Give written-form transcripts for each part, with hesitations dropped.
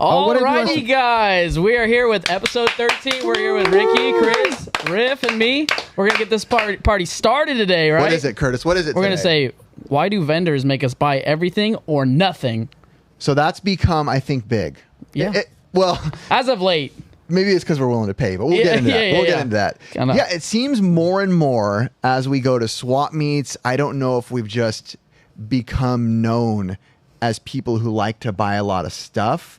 Alrighty, guys, we are here with episode 13. We're here with Ricky, Chris, Riff, and me. We're gonna get this party started today, right? What is it, Curtis? What is it? We're gonna say, why do vendors make us buy everything or nothing? So that's become, I think, big. Yeah. Well, as of late. Maybe it's because we're willing to pay, but we'll get into that. We'll get into that. Yeah, it seems more and more as we go to swap meets. I don't know if we've just become known as people who like to buy a lot of stuff,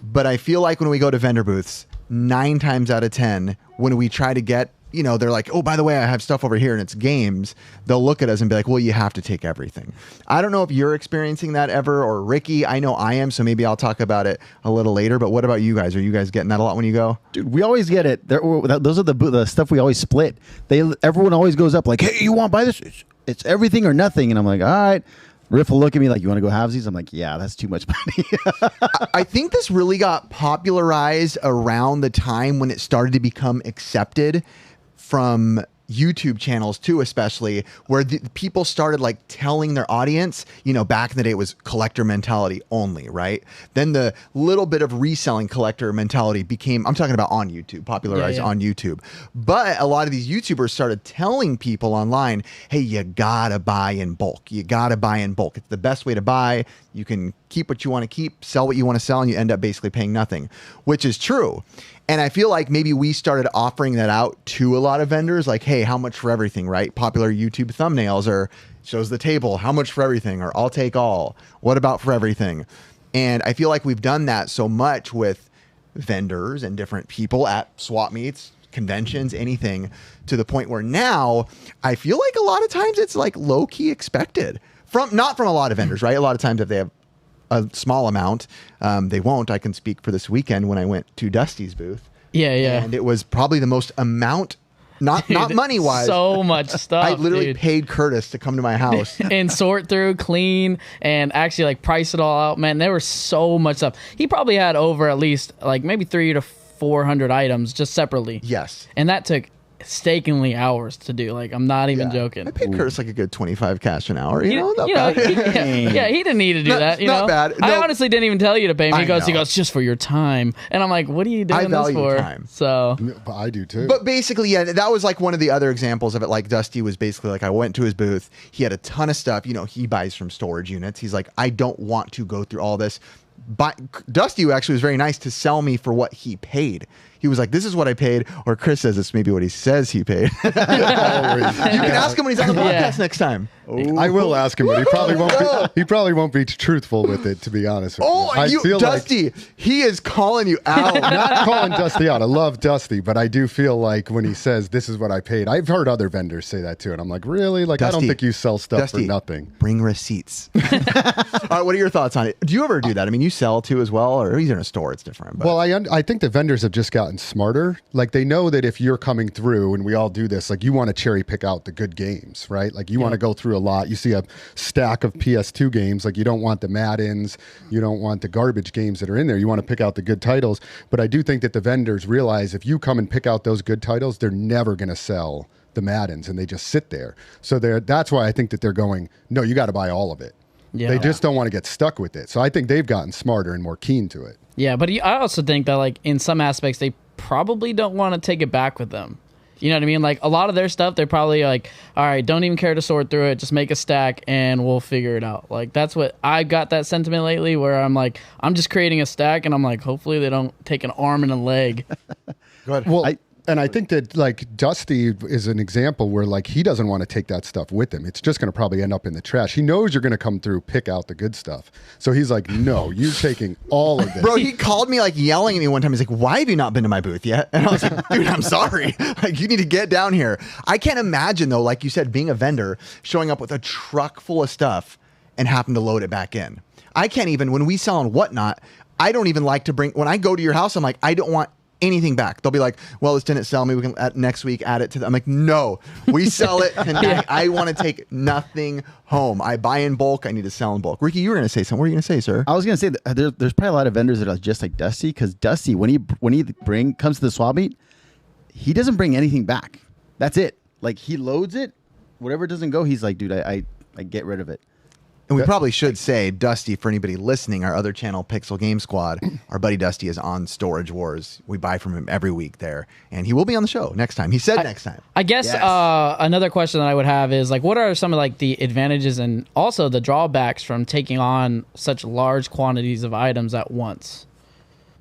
but I feel like when we go to vendor booths, 9 times out of 10, when we try to get, they're like, oh, by the way, I have stuff over here and it's games. They'll look at us and be like, well, you have to take everything. I don't know if you're experiencing that ever, or Ricky. I know I am, so maybe I'll talk about it a little later. But what about you guys? Are you guys getting that a lot when you go? Dude, we always get it. Those are the stuff we always split. Everyone always goes up like, hey, you want to buy this? It's everything or nothing. And I'm like, all right. Riff will look at me like, you want to go halvesies? I'm like, yeah, that's too much money. I think this really got popularized around the time when it started to become accepted from YouTube channels too, especially where the people started like telling their audience, back in the day it was collector mentality only, right? Then the little bit of reselling collector mentality became, I'm talking about on YouTube, popularized on YouTube. But a lot of these YouTubers started telling people online, hey, you gotta buy in bulk. You gotta buy in bulk. It's the best way to buy. You can keep what you want to keep, sell what you want to sell, and you end up basically paying nothing, which is true. And I feel like maybe we started offering that out to a lot of vendors, like, hey, how much for everything, right? Popular YouTube thumbnails or shows the table, how much for everything, or I'll take all. What about for everything? And I feel like we've done that so much with vendors and different people at swap meets, conventions, anything, to the point where now I feel like a lot of times it's like low-key expected. Not from a lot of vendors, right? A lot of times if they have a small amount, they won't. I can speak for this weekend when I went to Dusty's booth. Yeah. And it was probably the most amount, not money-wise. So much stuff, I literally paid Curtis to come to my house. and sort through, clean, and actually like price it all out. Man, there was so much stuff. He probably had over at least like maybe 300 to 400 items just separately. Yes. And that took mistakenly hours to do. Like, I'm not even joking. I paid Curtis like a good 25 cash an hour. Not bad. He didn't need to do that. Not bad. I honestly didn't even tell you to pay me. He goes, just for your time. And I'm like, what are you doing this for? Time. So I do too. But basically, that was like one of the other examples of it. Like Dusty was basically like, I went to his booth. He had a ton of stuff. He buys from storage units. He's like, I don't want to go through all this. But Dusty actually was very nice to sell me for what he paid. He was like, this is what I paid. Or Chris says it's maybe what he says he paid. You can ask him when he's on the podcast next time. I will ask him, but he probably won't be truthful with it, to be honest with you. Dusty, he is calling you out. Not calling Dusty out. I love Dusty, but I do feel like when he says this is what I paid, I've heard other vendors say that too, and I'm like, really? Like, Dusty, I don't think you sell stuff Dusty, for nothing. Bring receipts. All right, what are your thoughts on it? Do you ever do that? I mean, you sell too as well, or he's in a store, it's different. But. Well, I think the vendors have just gotten smarter. Like, they know that if you're coming through, and we all do this, like, you want to cherry pick out the good games, right? Like, you want to go through a lot. You see a stack of PS2 games, like, you don't want the Maddens, you don't want the garbage games that are in there. You want to pick out the good titles. But I do think that the vendors realize if you come and pick out those good titles, they're never going to sell the Maddens, and they just sit there. So that's why I think that they're going, no, you got to buy all of it. Yeah. They just don't want to get stuck with it. So I think they've gotten smarter and more keen to it. Yeah, but I also think that, like, in some aspects, they probably don't want to take it back with them. You know what I mean? Like, a lot of their stuff, they're probably like, all right, don't even care to sort through it. Just make a stack and we'll figure it out. Like, that's what I got that sentiment lately, where I'm like, I'm just creating a stack and I'm like, hopefully they don't take an arm and a leg. Go ahead. Well, and I think that, like, Dusty is an example where, like, he doesn't want to take that stuff with him. It's just going to probably end up in the trash. He knows you're going to come through, pick out the good stuff. So he's like, no, you're taking all of this. Bro, he called me, like, yelling at me one time. He's like, why have you not been to my booth yet? And I was like, dude, I'm sorry. Like, you need to get down here. I can't imagine, though, like you said, being a vendor, showing up with a truck full of stuff and having to load it back in. I can't even, when we sell on Whatnot, I don't even like to bring, when I go to your house, I'm like, I don't want anything back. They'll be like, well, this didn't sell me, we can next week add it to I'm like, no, we sell it tonight. I want to take nothing home. I buy in bulk, I need to sell in bulk. Ricky, you were going to say something. What were you going to say, sir? I was going to say that there's probably a lot of vendors that are just like Dusty, because Dusty, when he comes to the swap meet, he doesn't bring anything back. That's it. Like, he loads it, whatever doesn't go, he's like, dude, I get rid of it. And we probably should say, Dusty, for anybody listening, our other channel, Pixel Game Squad, our buddy Dusty is on Storage Wars. We buy from him every week there. And he will be on the show next time. He said next time. I guess Yes. another question that I would have is, like, what are some of, like, the advantages and also the drawbacks from taking on such large quantities of items at once?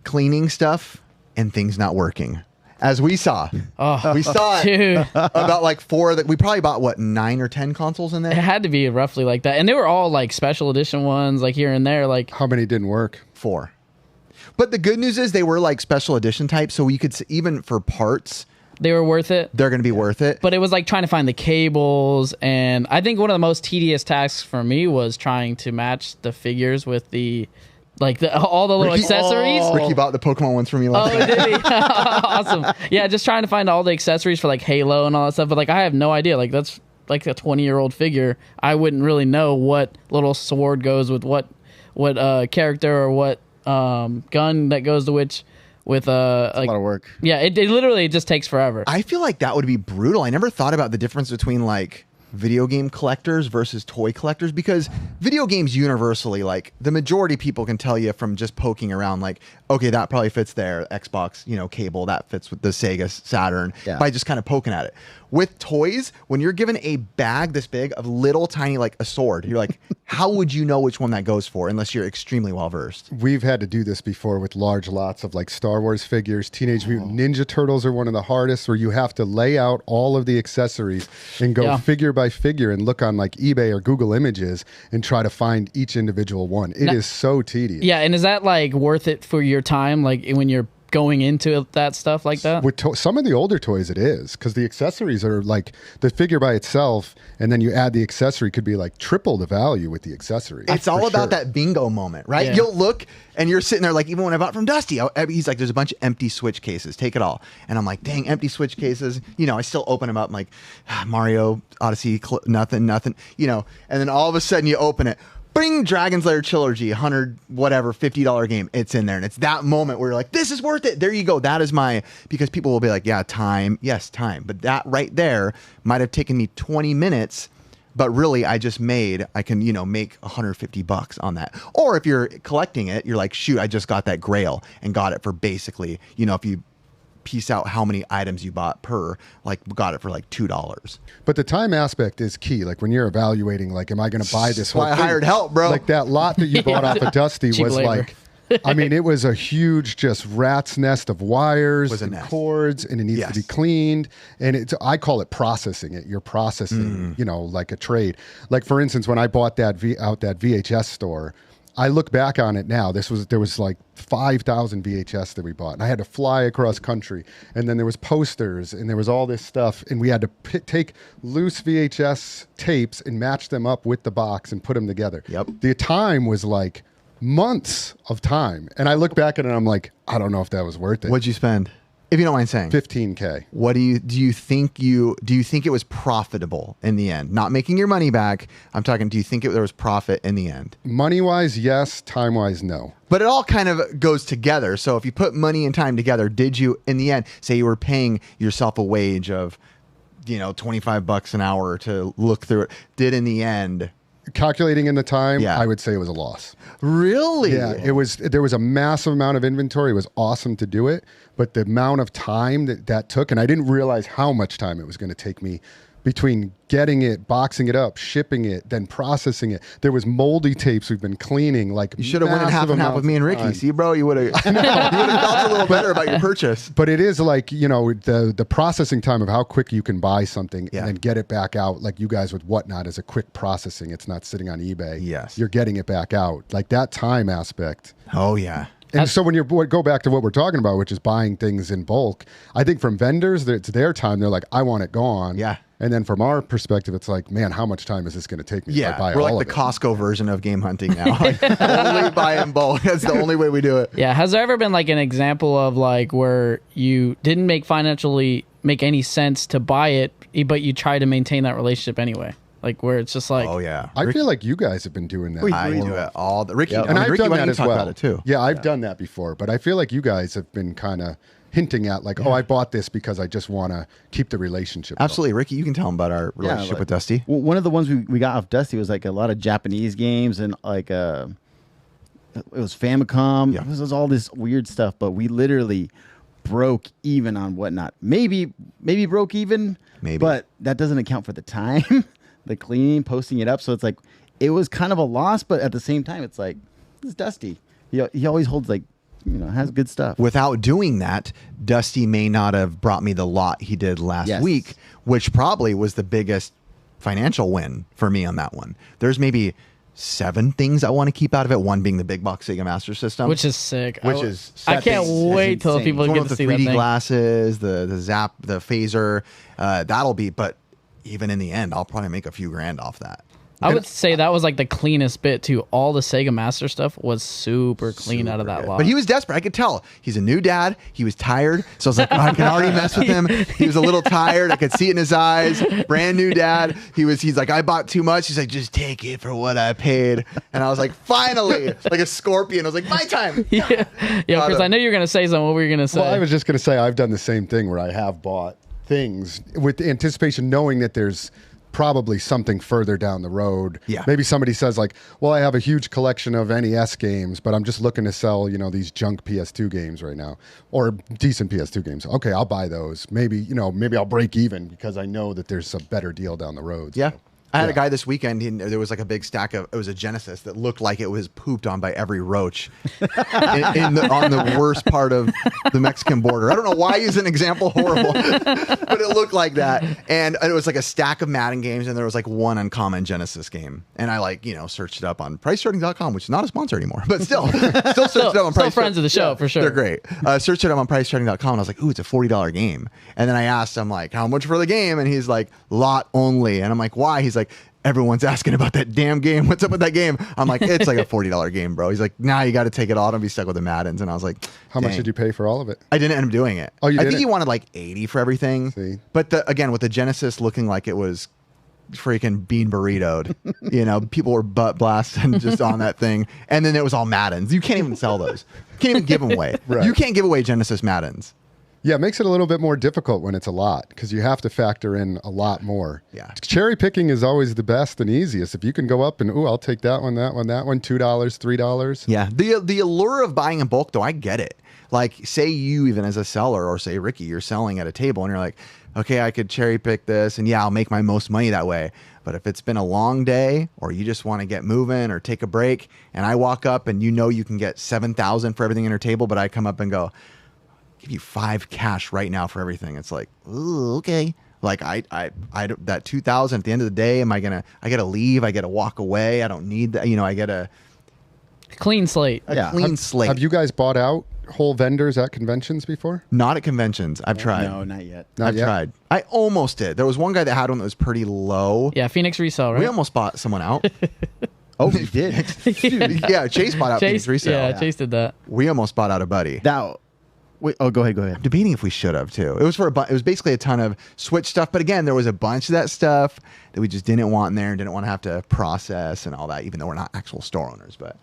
Cleaning stuff and things not working. As we saw. We saw it Dude, about like 4 that we probably bought, what, 9 or 10 consoles in it there? had to be roughly like that. And they were all, like, special edition ones, like, here and there. Like, How many didn't work? 4. But the good news is they were like special edition type, so you could even for parts, they were worth it. they're going to be worth it. But it was like trying to find the cables, and I think one of the most tedious tasks for me was trying to match the figures with the, like, all the little accessories. Ricky bought the Pokemon ones for me last Oh, night. did he? Awesome. Yeah, just trying to find all the accessories for, like, Halo and all that stuff. But, like, I have no idea. Like, that's like a 20-year-old figure. I wouldn't really know what little sword goes with what character or what gun that goes to which. With like, a lot of work. yeah, it literally just takes forever. I feel like that would be brutal. I never thought about the difference between like video game collectors versus toy collectors, because video games universally, like the majority of people can tell you from just poking around, like, okay, that probably fits there. Xbox, cable, that fits with the Sega Saturn, by just kind of poking at it. With toys, when you're given a bag this big of little tiny, like a sword, you're like, how would you know which one that goes for unless you're extremely well versed? We've had to do this before with large lots of like Star Wars figures. Teenage Mutant Ninja Turtles are one of the hardest, where you have to lay out all of the accessories and go figure by figure and look on like eBay or Google Images and try to find each individual one. It is so tedious. Yeah, and is that, like, worth it for your time, like, when you're going into that stuff like that? With some of the older toys, it is, because the accessories are like the figure by itself, and then you add the accessory, could be like triple the value with the accessory. It's all about that bingo moment, right? Yeah. You'll look and you're sitting there, like, even when I bought from Dusty, he's like, there's a bunch of empty Switch cases, take it all. And I'm like, dang, empty Switch cases. I still open them up. I'm like, Mario Odyssey, nothing, and then all of a sudden you open it. Bring Dragon's Lair Trilogy, 100 whatever, $50 game. It's in there, and it's that moment where you're like, this is worth it. There you go. That is because people will be like, yeah, time. Yes, time. But that right there might have taken me 20 minutes, but really I can, make $150 on that. Or if you're collecting it, you're like, shoot, I just got that Grail and got it for basically, if you piece out how many items you bought per, like, got it for like $2. But the time aspect is key. Like when you're evaluating, like, am I going to buy this That's whole why I thing? hired help, bro. Like that lot that you bought off of Dusty Cheap was labor. like, I mean, it was a huge just rat's nest of wires Was a and nest. cords, and it needs to be cleaned. And I call it processing it. You're processing, like a trade. Like for instance, when I bought that VHS store, I look back on it now. There was like 5,000 VHS that we bought, and I had to fly across country. And then there was posters, and there was all this stuff, and we had to take loose VHS tapes and match them up with the box and put them together. Yep. The time was like months of time, and I look back at it, and I'm like, I don't know if that was worth it. What'd you spend? If you don't mind saying. $15K. What do you think it was profitable in the end? Not making your money back. I'm talking, do you think there was profit in the end? Money wise, yes. Time wise, no. But it all kind of goes together. So if you put money and time together, did you, in the end, say you were paying yourself a wage of, $25 an hour to look through it, did in the end? Calculating in the time, Yeah. I would say it was a loss. Really? Yeah, there was a massive amount of inventory. It was awesome to do it, but the amount of time that took, and I didn't realize how much time it was going to take me between getting it, boxing it up, shipping it, then processing it. There was moldy tapes we've been cleaning. Like, You should have went in half and half with me and Ricky. See, bro, you would have felt a little better about your purchase. But it is like, the processing time of how quick you can buy something Yeah. and then get it back out. Like you guys with Whatnot is a quick processing. It's not sitting on eBay. Yes. You're getting it back out. Like that time aspect. Oh, yeah. And so when you go back to what we're talking about, which is buying things in bulk, I think from vendors, it's their time. They're like, I want it gone. Yeah. And then from our perspective, it's like, man, how much time is this going to take me if I buy we're all like of the it? Costco version of game hunting now. Like, only buy in bulk. That's the only way we do it. Yeah. Has there ever been, like, an example of, like, where you didn't financially make any sense to buy it, but you try to maintain that relationship anyway? Like, where it's just like, Oh, yeah. I feel like you guys have been doing that. I do it all. Ricky, Yep. And I've Ricky, done why that don't you as talk well. about it too. Yeah, I've done that before, but I feel like you guys have been kind of hinting at like, oh, I bought this because I just want to keep the relationship going. Absolutely. Ricky, you can tell him about our relationship with Dusty. Well, one of the ones we got off Dusty was like a lot of Japanese games and like it was Famicom. Yeah. It was all this weird stuff, but we literally broke even on Whatnot. Maybe broke even. Maybe. But that doesn't account for the time, the cleaning, posting it up. So it's like it was kind of a loss, but at the same time, it's like it's Dusty. He always holds like has good stuff. Without doing that, Dusty may not have brought me the lot he did last week, which probably was the biggest financial win for me on that one. There's maybe 7 things I want to keep out of it. One being the big box Sega Master System, which is sick. I can't wait till people get to see that 3D thing. glasses, the Zap, the phaser. That'll be. But even in the end, I'll probably make a few grand off that. I would say that was like the cleanest bit too. All the Sega Master stuff was super clean out of that lot. But he was desperate. I could tell. He's a new dad. He was tired. So I was like, oh, I can already mess with him. He was a little tired. I could see it in his eyes. Brand new dad. He's like, I bought too much. He's like, just take it for what I paid. And I was like, finally, like a scorpion. I was like, my time. yeah, because I know you were gonna say something. What were you gonna say? Well, I was just going to say I've done the same thing where I have bought things with anticipation, knowing that there's probably something further down the road. Yeah. Maybe somebody says like, well, I have a huge collection of NES games, but I'm just looking to sell, these junk PS2 games right now or decent PS2 games. Okay, I'll buy those. Maybe I'll break even because I know that there's a better deal down the road. Yeah. So, I had a guy this weekend. There was like a big stack of. It was a Genesis that looked like it was pooped on by every roach on the worst part of the Mexican border. I don't know why he's an example horrible, but it looked like that. And it was like a stack of Madden games, and there was like one uncommon Genesis game. And I searched it up on PriceCharting.com, which is not a sponsor anymore, but still searched it up on Still friends of the show for sure. They're great. Searched it up on PriceCharting.com, and I was like, ooh, it's a $40 game. And then I asked him like, how much for the game? And he's like, lot only. And I'm like, why? He's like, everyone's asking about that damn game. What's up with that game? I'm like, it's like a $40 game, bro. He's like, nah, you got to take it all. Don't be stuck with the Maddens. And I was like, how much did you pay for all of it? I didn't end up doing it. Oh, you I didn't? think he wanted like 80 for everything. See? But again, with the Genesis looking like it was freaking bean burritoed, people were butt blasting just on that thing. And then it was all Maddens. You can't even sell those. You can't even give them away. Right. You can't give away Genesis Maddens. Yeah, it makes it a little bit more difficult when it's a lot because you have to factor in a lot more. Yeah. Cherry picking is always the best and easiest. If you can go up and, I'll take that one, $2, $3. Yeah. The allure of buying in bulk, though, I get it. Like, say you even as a seller, or say Ricky, you're selling at a table and you're like, okay, I could cherry pick this and I'll make my most money that way. But if it's been a long day or you just want to get moving or take a break and I walk up and you can get $7,000 for everything in your table, but I come up and go, give you $5 cash right now for everything. It's like, ooh, okay. Like I that $2,000 at the end of the day, I gotta leave. I gotta walk away. I don't need that. I get a Clean slate. clean slate. Have you guys bought out whole vendors at conventions before? Not at conventions. I've tried. No, not yet. I've tried. I almost did. There was one guy that had one that was pretty low. Yeah, Phoenix Resale, right? We almost bought someone out. Oh, we did. Yeah, Chase bought out Phoenix Resale. Yeah, Chase did that. We almost bought out a buddy. Wait, go ahead. I'm debating if we should have too. It was it was basically a ton of Switch stuff, but again, there was a bunch of that stuff that we just didn't want in there and didn't want to have to process and all that, even though we're not actual store owners. But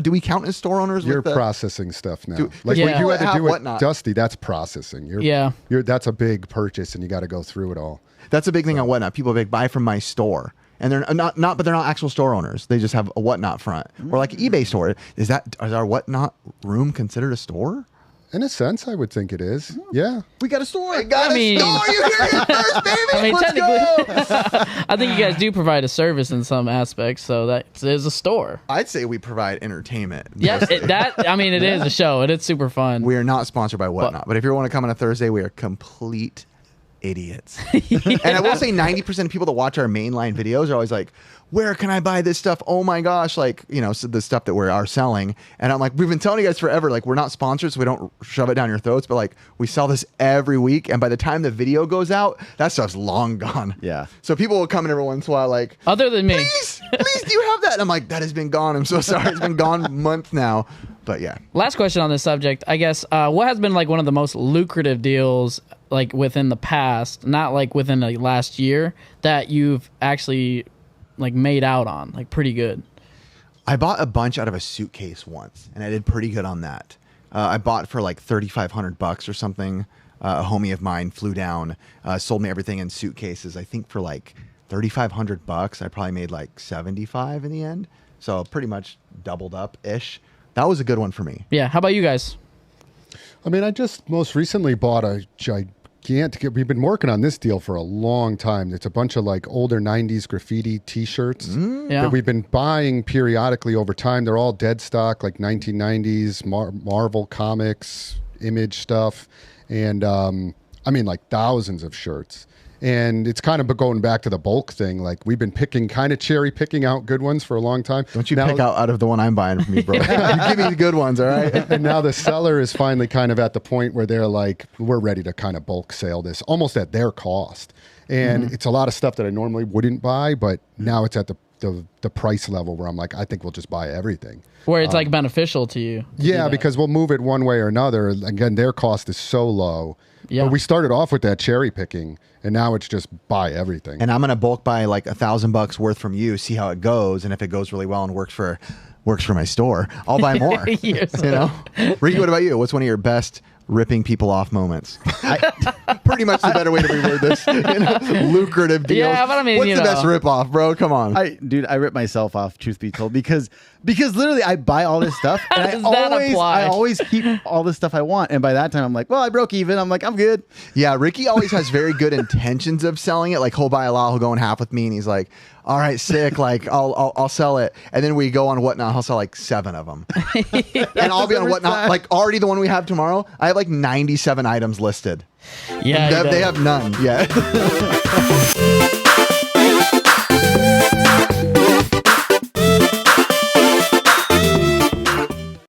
do we count as store owners? You're with processing stuff now. What Yeah. you had to do with Whatnot. Dusty, that's processing. That's a big purchase and you got to go through it all. That's a big thing on Whatnot. People are like, buy from my store. And they're not, but they're not actual store owners. They just have a Whatnot front. Or like an eBay store. Is our Whatnot room considered a store? In a sense, I would think it is. Yeah. We got a store. I got I mean- a store. You hear it first, baby. I mean, Let's technically, go. I think you guys do provide a service in some aspects, so that is a store. I'd say we provide entertainment. Yeah, it is a show, and it's super fun. We are not sponsored by Whatnot, but if you want to come on a Thursday, we are complete idiots. And I will say 90% of people that watch our mainline videos are always like, where can I buy this stuff? Oh my gosh. Like, so the stuff that we are selling. And I'm like, we've been telling you guys forever, like we're not sponsored, so we don't shove it down your throats, but like we sell this every week. And by the time the video goes out, that stuff's long gone. Yeah. So people will come in every once in a while like, Other than me. please, do you have that? And I'm like, that has been gone. I'm so sorry. It's been gone months now. But yeah. Last question on this subject, I guess. What has been like one of the most lucrative deals, like within the past, not like within the last year, that you've actually like made out on, like pretty good? I bought a bunch out of a suitcase once, and I did pretty good on that. I bought for like $3,500 or something. A homie of mine flew down, sold me everything in suitcases. I think for like $3,500, I probably made like 75 in the end. So pretty much doubled up ish. That was a good one for me. Yeah. How about you guys? I mean, I just most recently bought a gigantic. We've been working on this deal for a long time. It's a bunch of like older 90s graffiti t-shirts Yeah. that we've been buying periodically over time. They're all dead stock, like 1990s Marvel comics, Image stuff. And I mean, like thousands of shirts. And it's kind of going back to the bulk thing. Like we've been cherry picking out good ones for a long time. Don't you pick out of the one I'm buying from you, bro. You give me the good ones, all right? And now the seller is finally kind of at the point where they're like, we're ready to kind of bulk sale this almost at their cost. And it's a lot of stuff that I normally wouldn't buy, but now it's at the price level where I'm like, I think we'll just buy everything. Where it's like beneficial to you. Yeah, because we'll move it one way or another. Again, their cost is so low. Yeah. But we started off with that cherry picking, and now it's just buy everything. And I'm gonna bulk buy like $1,000 worth from you, see how it goes, and if it goes really well and works for my store, I'll buy more. You know, Ricky, what about you? What's one of your best ripping people off moments? Pretty much the better way to reword this. Lucrative deals. Yeah, but I mean, what's the best rip off, bro? Come on. I rip myself off, truth be told, because literally I buy all this stuff and Does that apply? I always keep all the stuff I want, and by that time I'm like, well, I broke even. I'm like, I'm good. Yeah, Ricky always has very good intentions of selling it. Like he'll buy a lot, he'll go in half with me, and he's like, all right, sick. Like I'll sell it, and then we go on Whatnot. He'll sell like 7 of them, and I'll be on Whatnot. Like already the one we have tomorrow, I have like 97 items listed. Yeah. They have none yet.